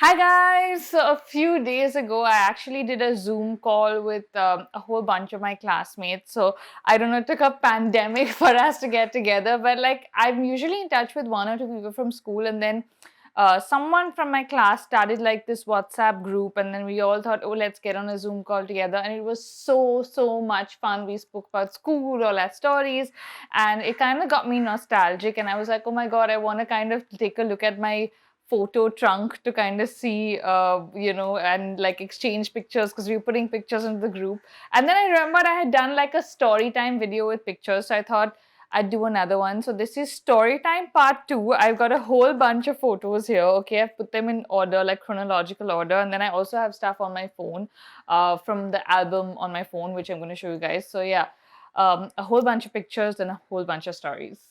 Hi guys! So a few days ago, I actually did a Zoom call with a whole bunch of my classmates. So I don't know, it took a pandemic for us to get together, but like I'm usually in touch with one or two people from school, and then someone from my class started like this WhatsApp group, and then we all thought, oh, let's get on a Zoom call together, and it was so much fun. We spoke about school, all our stories, and it kind of got me nostalgic, and I was like, oh my god, I want to kind of take a look at my photo trunk to kind of see, and like exchange pictures because we were putting pictures into the group. And then I remembered I had done like a story time video with pictures. So I thought I'd do another one. So this is story time part 2. I've got a whole bunch of photos here. Okay, I've put them in order, like chronological order. And then I also have stuff on my phone from the album on my phone, which I'm going to show you guys. So yeah, a whole bunch of pictures and a whole bunch of stories.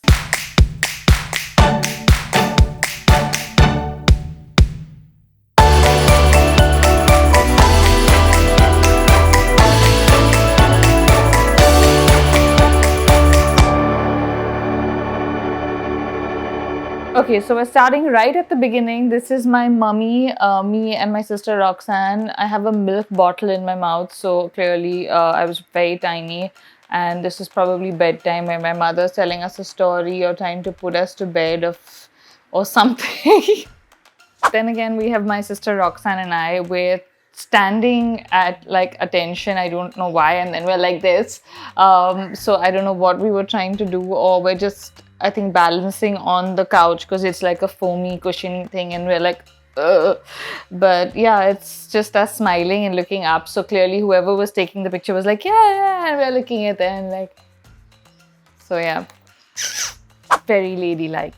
Okay, so we're starting right at the beginning. This is my mummy, me and my sister Roxanne. I have a milk bottle in my mouth, so clearly I was very tiny. And this is probably bedtime where my mother's telling us a story or trying to put us to bed or something. Then again, we have my sister Roxanne and I. We're standing at like attention. I don't know why. And then we're like this. So I don't know what we were trying to do, or we're just, I think, balancing on the couch because it's like a foamy cushion thing, and we're like, ugh. But yeah, it's just us smiling and looking up. So clearly, whoever was taking the picture was like, yeah, and we're looking at them like, so yeah, very ladylike.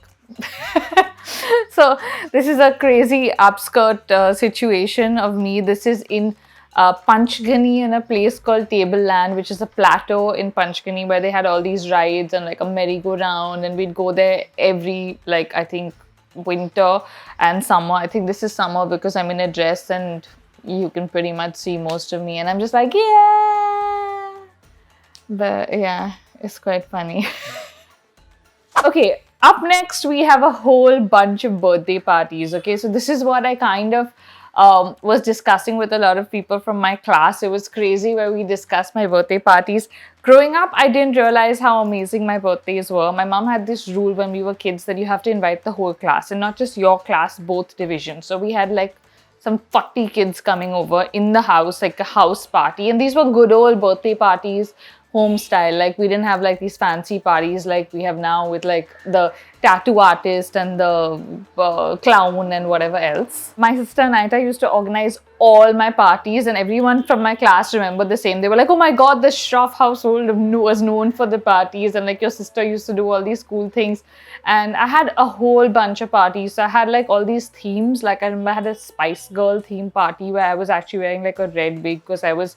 So this is a crazy upskirt situation of me. This is in Panchgani, in a place called Tableland, which is a plateau in Panchgani where they had all these rides and like a merry-go-round, and we'd go there every, like, I think winter and summer. I think this is summer because I'm in a dress and you can pretty much see most of me, and I'm just like, yeah. But yeah, it's quite funny. Okay, up next we have a whole bunch of birthday parties. Okay, so this is what I kind of was discussing with a lot of people from my class. It was crazy where we discussed my birthday parties. Growing up, I didn't realize how amazing my birthdays were. My mom had this rule when we were kids that you have to invite the whole class, and not just your class, both divisions. So we had like some 40 kids coming over in the house, like a house party. And these were good old birthday parties, home style. Like we didn't have like these fancy parties like we have now with like the tattoo artist and the clown and whatever else. My sister Naita used to organize all my parties, and everyone from my class remembered the same. They were like, oh my god, the Shroff household was known for the parties, and like your sister used to do all these cool things. And I had a whole bunch of parties. So I had like all these themes. Like I remember I had a Spice Girl theme party where I was actually wearing like a red wig because I was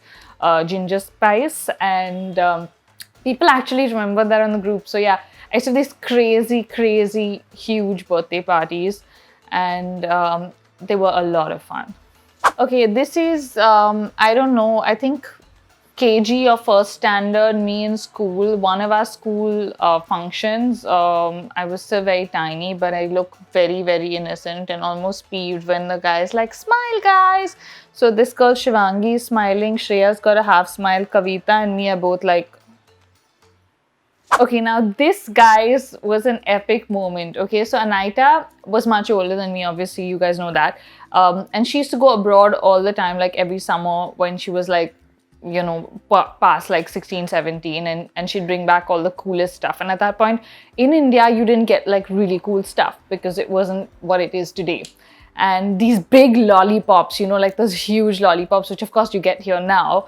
Ginger Spice, and people actually remember that on the group. So yeah, I used to have these crazy huge birthday parties, and they were a lot of fun. Okay, this is I don't know, I think KG or first standard, me in school, one of our school functions. I was still very tiny, but I look very innocent and almost peeved when the guy's like, smile guys. So this girl Shivangi is smiling, Shreya's got a half smile, Kavita and me are both like. Okay, now this, guys, was an epic moment. Okay, so Anaita was much older than me, obviously, you guys know that. And she used to go abroad all the time, like every summer when she was like, you know, past like 16, 17, and she'd bring back all the coolest stuff. And at that point in India, you didn't get like really cool stuff because it wasn't what it is today. And these big lollipops, you know, like those huge lollipops, which of course you get here now,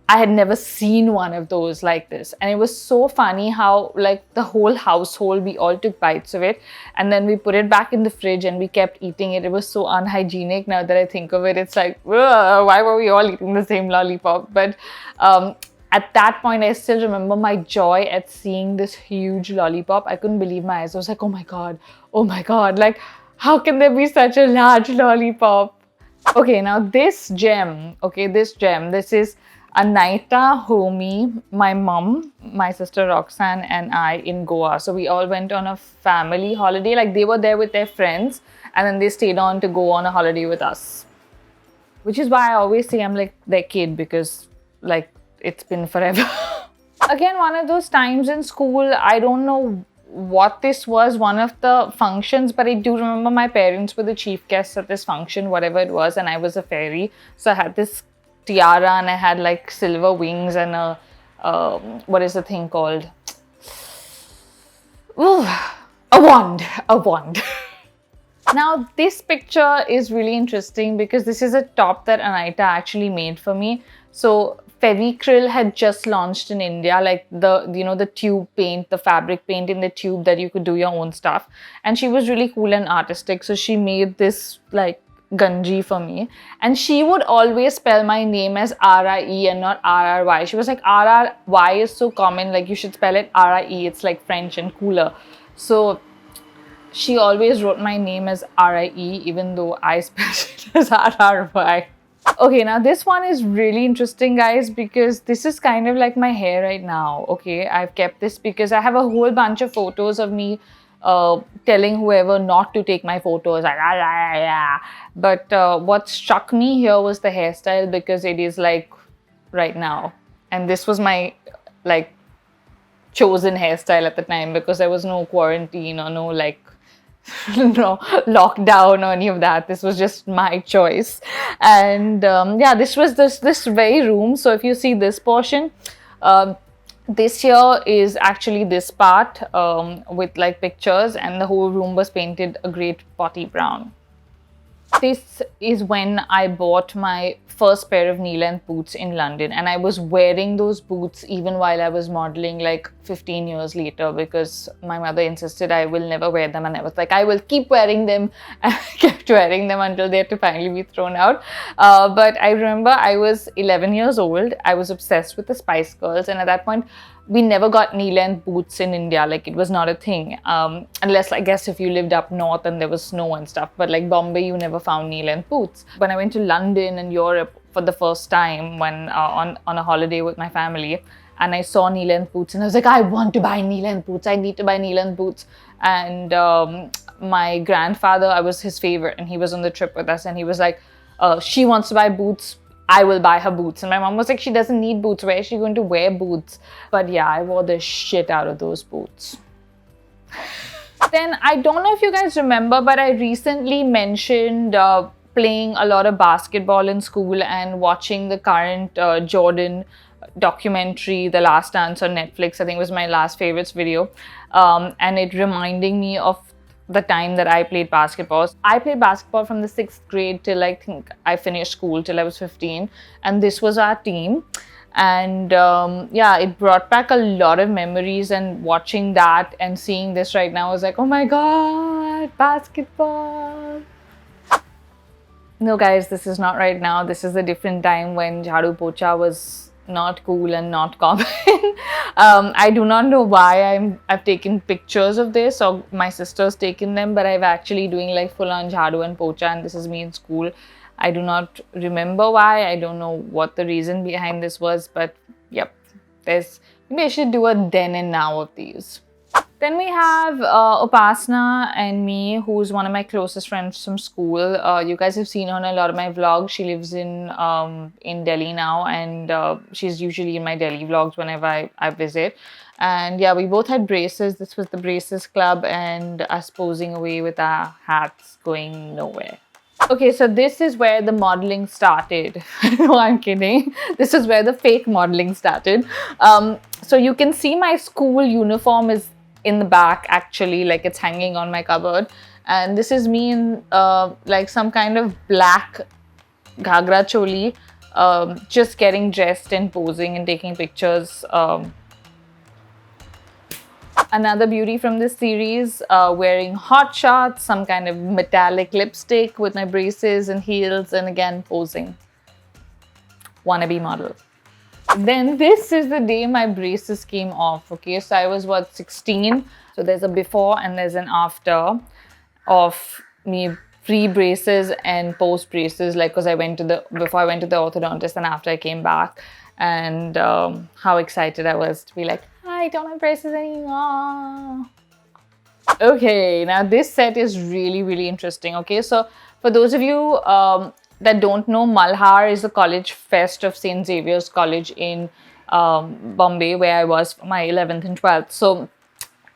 I had never seen one of those like this. And it was so funny how like the whole household, we all took bites of it, and then we put it back in the fridge and we kept eating it. It was so unhygienic. Now that I think of it, it's like, why were we all eating the same lollipop? But at that point, I still remember my joy at seeing this huge lollipop. I couldn't believe my eyes. I was like, oh my God, like how can there be such a large lollipop? Okay, now this gem, this is Anaita, Homi, my mom, my sister Roxanne, and I in Goa. So we all went on a family holiday. Like they were there with their friends, and then they stayed on to go on a holiday with us. Which is why I always say I'm like their kid, because like it's been forever. Again, one of those times in school, I don't know what this was, one of the functions, but I do remember my parents were the chief guests at this function, whatever it was, and I was a fairy. So I had this tiara and I had like silver wings and what is the thing called? Ooh, a wand. Now, this picture is really interesting because this is a top that Anaita actually made for me. So, Fevicryl had just launched in India, like the tube paint, the fabric paint in the tube that you could do your own stuff. And she was really cool and artistic. So, she made this like Ganji for me. And she would always spell my name as R-I-E and not R-R-Y. She was like, R-R-Y is so common, like you should spell it R-I-E. It's like French and cooler. So, she always wrote my name as R-I-E, even though I spelled it as R-R-Y. Okay, now this one is really interesting, guys, because this is kind of like my hair right now. Okay, I've kept this because I have a whole bunch of photos of me telling whoever not to take my photos. Like, ah, ah, ah. But what struck me here was the hairstyle, because it is like right now. And this was my like chosen hairstyle at the time, because there was no quarantine or no like no lockdown or any of that. This was just my choice. And yeah, this was this very room. So if you see this portion, this here is actually this part with like pictures, and the whole room was painted a great potty brown. This is when I bought my first pair of knee-length boots in London, and I was wearing those boots even while I was modeling like 15 years later, because my mother insisted I will never wear them, and I was like, I will keep wearing them, and I kept wearing them until they had to finally be thrown out. But I remember I was 11 years old, I was obsessed with the Spice Girls, and at that point we never got knee-length boots in India. Like, it was not a thing, unless I guess if you lived up north and there was snow and stuff. But like Bombay, you never found knee-length boots. When I went to London and Europe for the first time, when on a holiday with my family, and I saw knee-length boots, and I was like, I want to buy knee-length boots. I need to buy knee-length boots. And my grandfather, I was his favorite, and he was on the trip with us, and he was like, she wants to buy boots, I will buy her boots. And my mom was like, she doesn't need boots. Where is she going to wear boots? But yeah, I wore the shit out of those boots. Then, I don't know if you guys remember, but I recently mentioned playing a lot of basketball in school and watching the current Jordan documentary, The Last Dance, on Netflix. I think it was my last favorites video. And it reminding me of the time that I played basketball. I played basketball from the 6th grade till I think I finished school, till I was 15. And this was our team. And yeah, it brought back a lot of memories, and watching that and seeing this right now, I was like, oh my god, basketball. No guys, this is not right now. This is a different time when Jhadu Pocha was not cool and not common. I do not know why I've taken pictures of this, or my sister's taken them, but I've actually doing like full on Jhadu and Pocha, and this is me in school. I do not remember why. I don't know what the reason behind this was, but yep, maybe I should do a then and now of these. Then we have Upasna and me, who's one of my closest friends from school. You guys have seen her in a lot of my vlogs. She lives in Delhi now, and she's usually in my Delhi vlogs whenever I visit. And yeah, we both had braces. This was the braces club, and us posing away with our hats going nowhere. Okay, so this is where the modeling started. No, I'm kidding. This is where the fake modeling started. So you can see my school uniform is in the back, actually, like it's hanging on my cupboard. And this is me in like some kind of black ghagra choli, just getting dressed and posing and taking pictures. Another beauty from this series, wearing hot shots, some kind of metallic lipstick with my braces and heels, and again posing. Wannabe model. Then this is the day my braces came off. Okay, so I was what, 16? So there's a before and there's an after of me pre-braces and post-braces, like, because before I went to the orthodontist and after I came back, and how excited I was to be like, I don't have braces anymore. Okay, now this set is really, really interesting. Okay, so for those of you that don't know, Malhar is the college fest of St. Xavier's College in Bombay, where I was for my 11th and 12th. So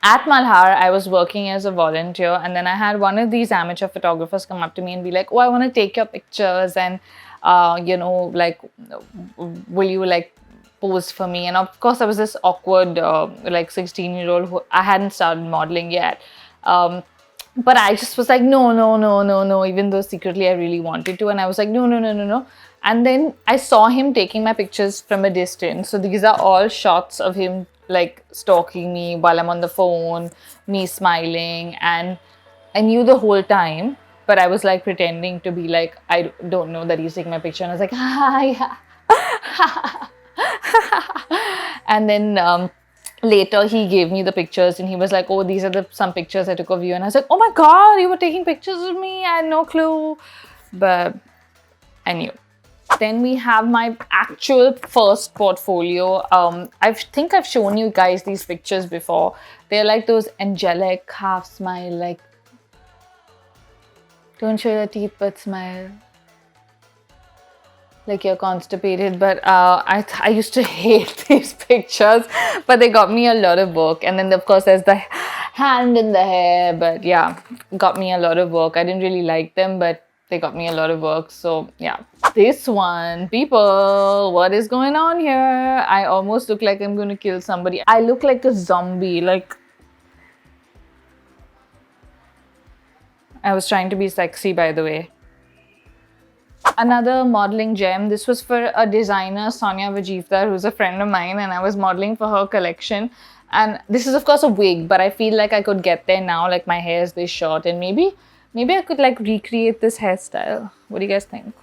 at Malhar, I was working as a volunteer, and then I had one of these amateur photographers come up to me and be like, "Oh, I want to take your pictures, and like, will you like pose for me?" And of course, I was this awkward, like 16-year-old who I hadn't started modeling yet. But I just was like, no, no, no, no, no, even though secretly I really wanted to. And I was like, no, no, no, no, no. And then I saw him taking my pictures from a distance. So these are all shots of him like stalking me while I'm on the phone, me smiling. And I knew the whole time, but I was like pretending to be like, I don't know that he's taking my picture. And I was like, hi. And then later he gave me the pictures and he was like, oh, these are some pictures I took of you. And I was like, oh my God, you were taking pictures of me. I had no clue. But I knew. Then we have my actual first portfolio. I think I've shown you guys these pictures before. They're like those angelic half smile, like, don't show your teeth but smile. Like you're constipated. But I used to hate these pictures, but they got me a lot of work. And then of course there's the hand in the hair, but yeah, got me a lot of work. I didn't really like them, but they got me a lot of work. So yeah, this one, people, what is going on here? I almost look like I'm going to kill somebody. I look like a zombie. Like, I was trying to be sexy, by the way. Another modeling gem. This was for a designer, Sonia Vajivdar, who's a friend of mine, and I was modeling for her collection. And this is of course a wig, but I feel like I could get there now. Like my hair is this short, and maybe I could like recreate this hairstyle. What do you guys think?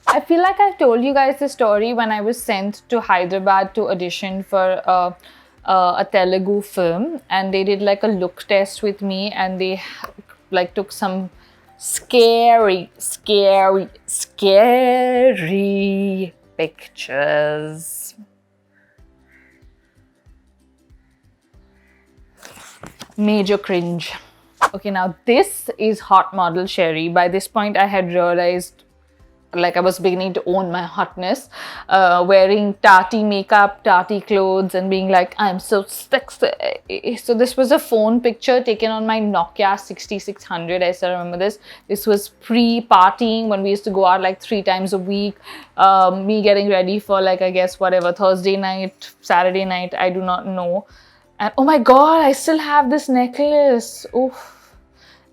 I feel like I've told you guys the story when I was sent to Hyderabad to audition for a Telugu film, and they did like a look test with me, and they like took some scary pictures. Major cringe. Okay, now this is hot model Sherry. By this point I had realized like I was beginning to own my hotness, wearing tarty makeup, tarty clothes, and being like, I'm so sexy. So this was a phone picture taken on my Nokia 6600. I still remember this. This was pre-partying when we used to go out like 3 times a week. Me getting ready for like, I guess, whatever, Thursday night, Saturday night, I do not know. And oh my God, I still have this necklace. Oof.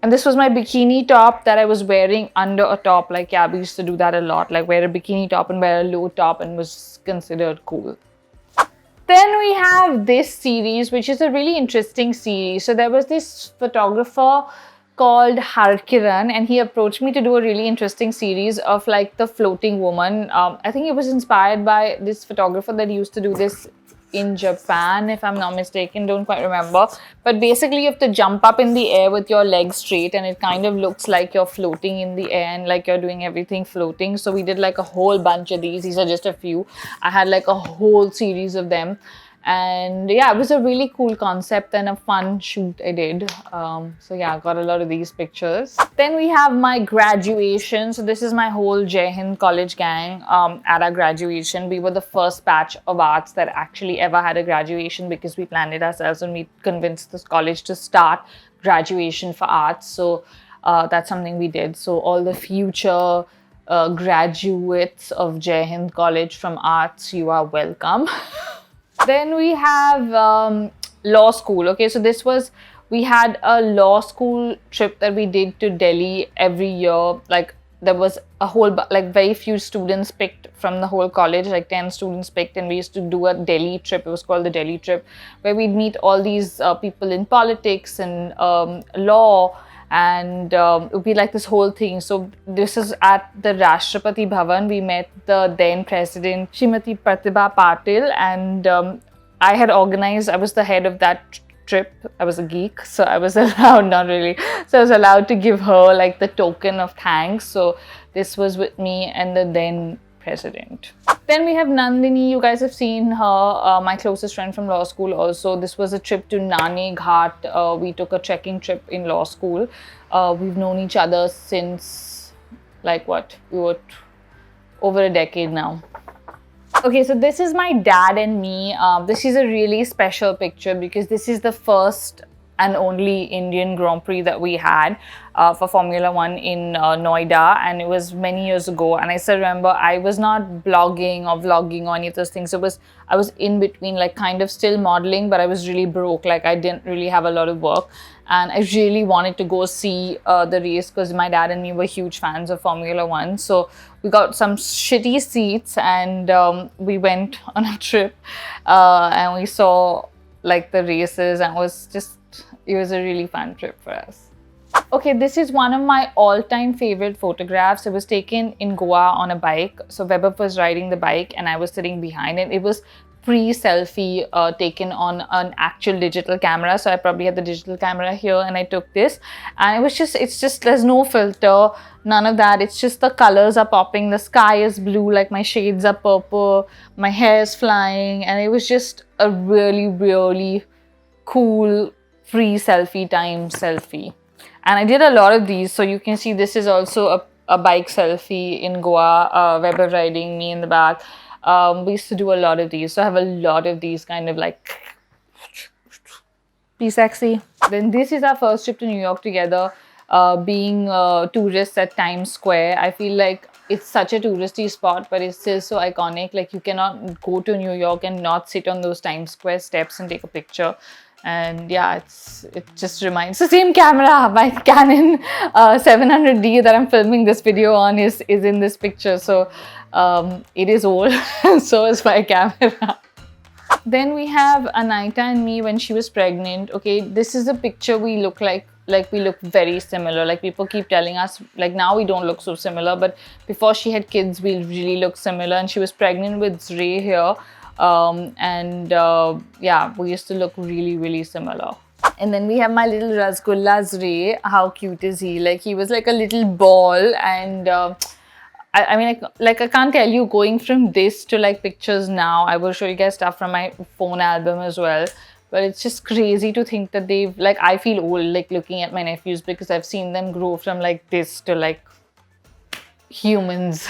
And this was my bikini top that I was wearing under a top. Like, yeah, we used to do that a lot. Like, wear a bikini top and wear a low top, and was considered cool. Then we have this series, which is a really interesting series. So there was this photographer called Harkiran, and he approached me to do a really interesting series of like the floating woman. I think it was inspired by this photographer that used to do this in Japan, if I'm not mistaken, don't quite remember. But basically you have to jump up in the air with your legs straight, and it kind of looks like you're floating in the air and like you're doing everything floating. So we did like a whole bunch of these. These are just a few. I had like a whole series of them. And yeah, it was a really cool concept and a fun shoot I did. So yeah, I got a lot of these pictures. Then we have my graduation. So this is my whole Jai Hind college gang. At our graduation, we were the first batch of arts that actually ever had a graduation, because we planned it ourselves and we convinced this college to start graduation for arts. So that's something we did. So all the future graduates of Jai Hind College from arts, you are welcome. Then we have law school. Okay, so this was, we had a law school trip that we did to Delhi every year. Like there was a whole, like very few students picked from the whole college, like 10 students picked, and we used to do a Delhi trip. It was called the Delhi trip, where we'd meet all these people in politics and law, and it would be like this whole thing. So this is at the Rashtrapati Bhavan. We met the then president, Srimati Pratibha Patil, and I had organized, I was the head of that trip. I was a geek, so I was allowed, not really, so I was allowed to give her like the token of thanks. So this was with me and the then president. Then we have Nandini. You guys have seen her, my closest friend from law school also. This was a trip to Nani Ghat. We took a trekking trip in law school. We've known each other since, like what? We were over a decade now. Okay, so this is my dad and me. This is a really special picture because this is the first and only Indian Grand Prix that we had for Formula One in Noida, and it was many years ago. And I still remember I was not blogging or vlogging or any of those things. I was in between, like kind of still modeling, but I was really broke. Like I didn't really have a lot of work, and I really wanted to go see the race because my dad and me were huge fans of Formula One. So we got some shitty seats, and we went on a trip, and we saw like the races, and it was a really fun trip for us. Okay, this is one of my all-time favorite photographs. It was taken in Goa on a bike. So Weber was riding the bike and I was sitting behind it. It was pre-selfie taken on an actual digital camera. So I probably had the digital camera here and I took this. And it's just, there's no filter, none of that. It's just the colors are popping. The sky is blue, like my shades are purple. My hair is flying. And it was just a really, really cool pre-selfie time selfie. And I did a lot of these, so you can see this is also a bike selfie in Goa, Weber riding, me in the back. We used to do a lot of these, so I have a lot of these kind of like be sexy. Then this is our first trip to New York together, being tourists at Times Square. I feel like it's such a touristy spot, but it's still so iconic. Like you cannot go to New York and not sit on those Times Square steps and take a picture. And yeah, it just reminds, the same camera, my Canon 700D that I'm filming this video on is in this picture. So it is old, so is my camera. Then we have Anaita and me when she was pregnant. Okay, this is a picture we look like we look very similar. Like people keep telling us, like now we don't look so similar, but before she had kids, we really looked similar. And she was pregnant with Ray here. Yeah, we used to look really, really similar. And then we have my little Rasgulla's Ray. How cute is he? Like he was like a little ball, and I mean, like I can't tell you, going from this to like pictures now. I will show you guys stuff from my phone album as well. But it's just crazy to think that they've, like, I feel old like looking at my nephews because I've seen them grow from like this to like humans.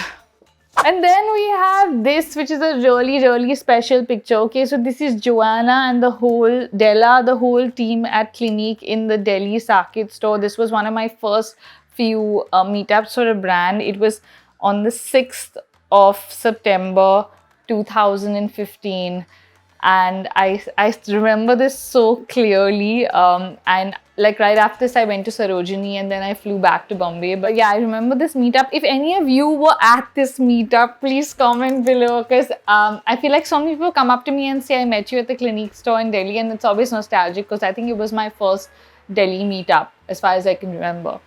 And then we have this, which is a really, really special picture. Okay, so this is Joanna and the whole team at Clinique in the Delhi Saket store. This was one of my first few meetups for a brand. It was on the 6th of September 2015. And I remember this so clearly. And like right after this, I went to Sarojini and then I flew back to Bombay. But yeah, I remember this meetup. If any of you were at this meetup, please comment below, because I feel like so many people come up to me and say, I met you at the Clinique store in Delhi, and it's always nostalgic because I think it was my first Delhi meetup as far as I can remember.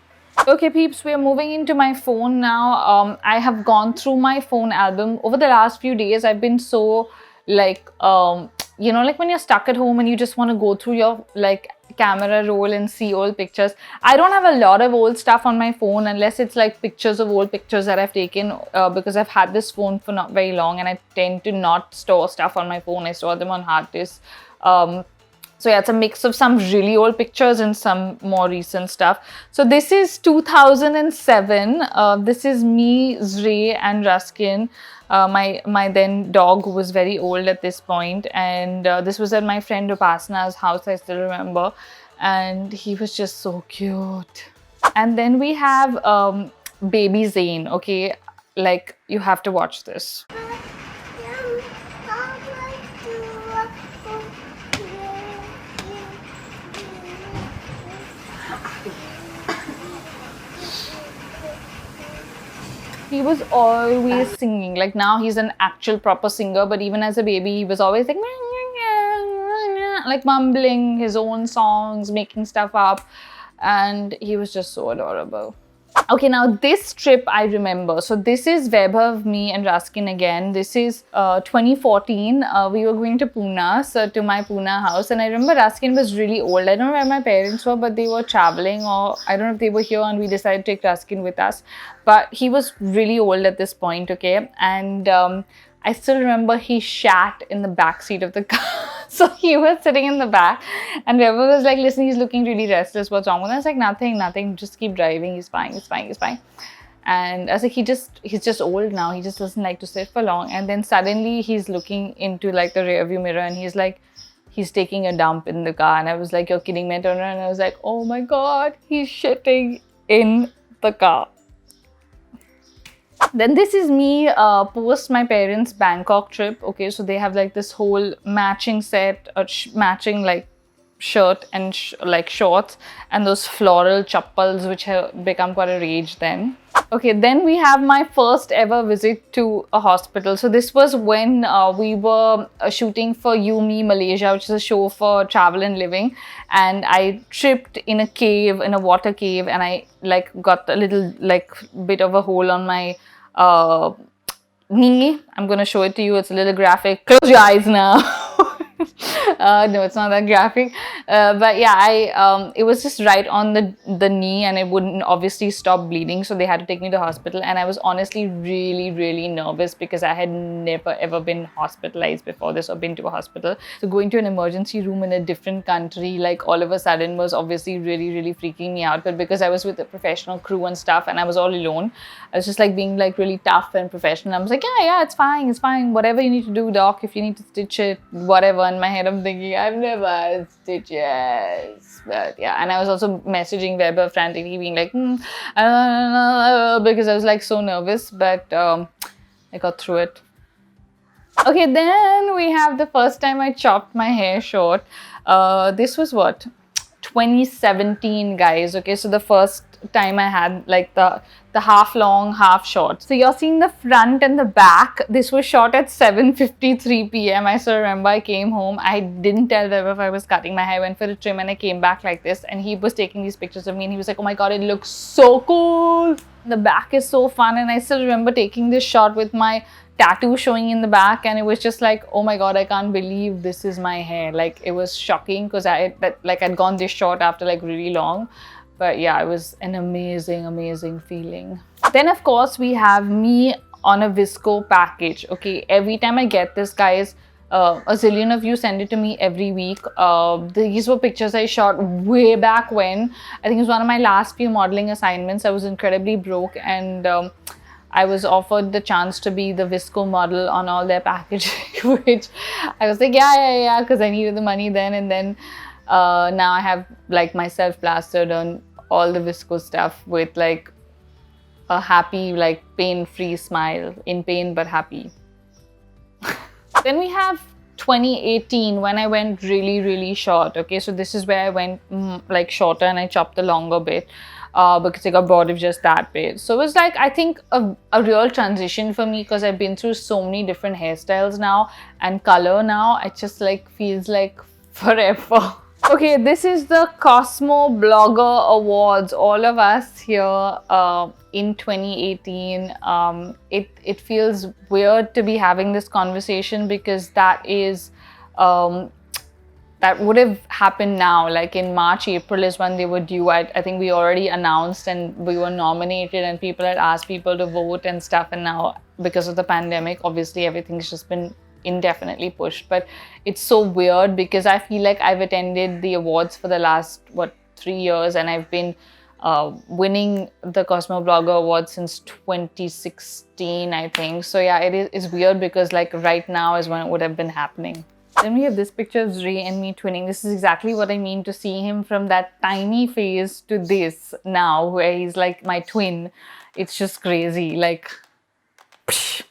Okay peeps, we are moving into my phone now. I have gone through my phone album. Over the last few days, I've been so like, you know, like when you're stuck at home and you just want to go through your like camera roll and see old pictures. I don't have a lot of old stuff on my phone unless it's like pictures of old pictures that I've taken because I've had this phone for not very long and I tend to not store stuff on my phone. I store them on hard disks. So yeah, it's a mix of some really old pictures and some more recent stuff. So this is 2007. This is me, Zray and Ruskin. My then dog, who was very old at this point, and this was at my friend Upasana's house, I still remember, and he was just so cute. And then we have baby Zayn. Okay, like you have to watch this. He was always singing. Like now he's an actual proper singer, but even as a baby he was always like mumbling his own songs, making stuff up, and he was just so adorable. Okay, now this trip I remember. So this is Vaibhav, me and Raskin again. This is 2014. We were going to Pune, so to my Pune house. And I remember Raskin was really old. I don't know where my parents were, but they were traveling, or I don't know if they were here and we decided to take Raskin with us. but he was really old at this point, okay? And I still remember he shat in the back seat of the car. So he was sitting in the back, and Weber was like, listen, he's looking really restless. What's wrong with him? I was like, nothing. Just keep driving. He's fine. And I was like, he's just old now. He just doesn't like to sit for long. And then suddenly he's looking into like the rear view mirror, and he's like, he's taking a dump in the car. And I was like, you're kidding me. I turned around and I was like, oh my God, he's shitting in the car. Then this is me post my parents' Bangkok trip. Okay, so they have like this whole matching set, matching like shirt and like shorts, and those floral chappals which have become quite a rage then. Okay, then we have my first ever visit to a hospital. So this was when we were shooting for Yumi Malaysia, which is a show for travel and living, and I tripped in a cave, in a water cave, and I like got a little like bit of a hole on my knee. I'm gonna show it to you. It's a little graphic. Close your eyes now. No, it's not that graphic, but yeah, it was just right on the knee, and it wouldn't obviously stop bleeding, so they had to take me to hospital. And I was honestly really nervous because I had never ever been hospitalized before this, or been to a hospital. So going to an emergency room in a different country, like all of a sudden, was obviously really freaking me out. But because I was with a professional crew and stuff, and I was all alone, I was just like being like really tough and professional. I was like, yeah, it's fine, whatever you need to do, doc. If you need to stitch it, whatever. In my head I'm thinking, I've never had stitches. But yeah, and I was also messaging Weber frantically, being like, I don't know, because I was like so nervous, but I got through it. Okay, then we have the first time I chopped my hair short. This was what? 2017, guys. Okay, so the first time I had like the half long, half short. So you're seeing the front and the back. This was shot at 7:53 p.m. I still remember I came home. I didn't tell Weber if I was cutting my hair. I went for a trim and I came back like this, and he was taking these pictures of me, and he was like, oh my God, it looks so cool. The back is so fun, and I still remember taking this shot with my tattoo showing in the back, and it was just like, oh my God, I can't believe this is my hair. Like, it was shocking because I'd gone this short after like really long. But yeah, it was an amazing feeling. Then of course we have me on a Visco package. Okay, every time I get this, guys, a zillion of you send it to me every week. These were pictures I shot way back when. I think it was one of my last few modeling assignments. I was incredibly broke, and I was offered the chance to be the Visco model on all their packaging, which I was like, yeah, because I needed the money then. And then now I have like myself plastered on all the Visco stuff with like a happy, like pain-free smile, in pain but happy. Then we have 2018, when I went really short. Okay, so this is where I went like shorter, and I chopped the longer bit because I got bored of just that bit. So it was like, I think a real transition for me, because I've been through so many different hairstyles now and color now. It just like feels like forever. Okay, this is the Cosmo Blogger Awards. All of us here in 2018. It feels weird to be having this conversation, because that is that would have happened now. Like in March, April is when they were due. I think we already announced and we were nominated, and people had asked people to vote and stuff. And now, because of the pandemic, obviously everything's just been indefinitely pushed. But it's so weird because I feel like I've attended the awards for the last 3 years, and I've been winning the Cosmo Blogger Award since 2016, I think. So yeah, it's weird because like right now is when it would have been happening. Then we have this picture of Ray and me twinning. This is exactly what I mean, to see him from that tiny phase to this now, where he's like my twin. It's just crazy. Like, psh.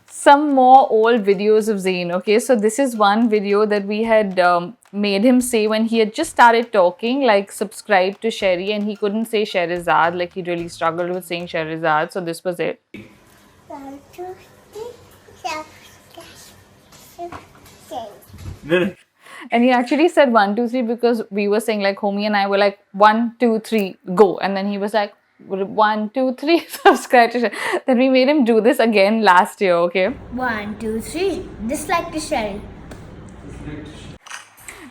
Some more old videos of Zayn. Okay, so this is one video that we had made him say when he had just started talking, like subscribe to Sherry, and he couldn't say Scherezade. Like, he really struggled with saying Scherezade. So this was it. 1, 2, 3, And he actually said 1, 2, 3 because we were saying, like, homie and I were like 1, 2, 3 go, and then he was like 1, 2, 3 subscribe to Sherry. Then we made him do this again last year. Okay, 1, 2, 3 dislike to Sherry.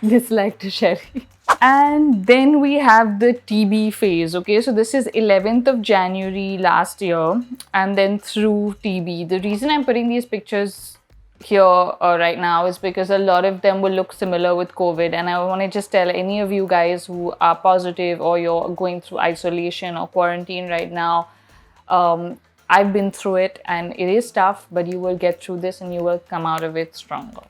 dislike to Sherry. And then we have the TB phase. Okay, so this is 11th of January last year, and then through TB. The reason I'm putting these pictures here right now is because a lot of them will look similar with COVID, and I want to just tell any of you guys who are positive or you're going through isolation or quarantine right now. I've been through it, and it is tough, but you will get through this and you will come out of it stronger.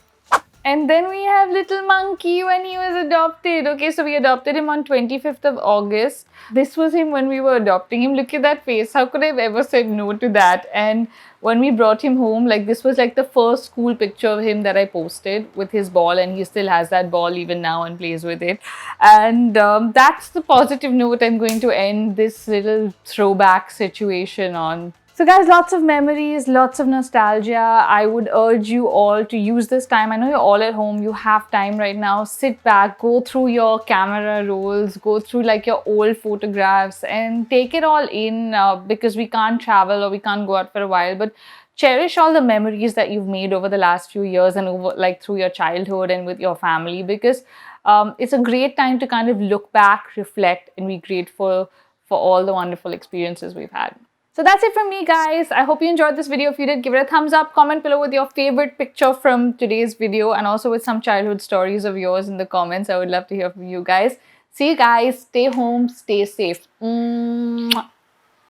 And then we have little monkey when he was adopted. Okay, so we adopted him on 25th of August. This was him when we were adopting him. Look at that face. How could I have ever said no to that? And when we brought him home, like this was like the first school picture of him that I posted with his ball, and he still has that ball even now and plays with it. And that's the positive note I'm going to end this little throwback situation on. So guys, lots of memories, lots of nostalgia. I would urge you all to use this time. I know you're all at home, you have time right now. Sit back, go through your camera rolls, go through like your old photographs and take it all in because we can't travel or we can't go out for a while. But cherish all the memories that you've made over the last few years and over like through your childhood and with your family, because it's a great time to kind of look back, reflect, and be grateful for all the wonderful experiences we've had. So that's it from me, guys. I hope you enjoyed this video. If you did, give it a thumbs up. Comment below with your favorite picture from today's video and also with some childhood stories of yours in the comments. I would love to hear from you guys. See you guys. Stay home. Stay safe. Mwah.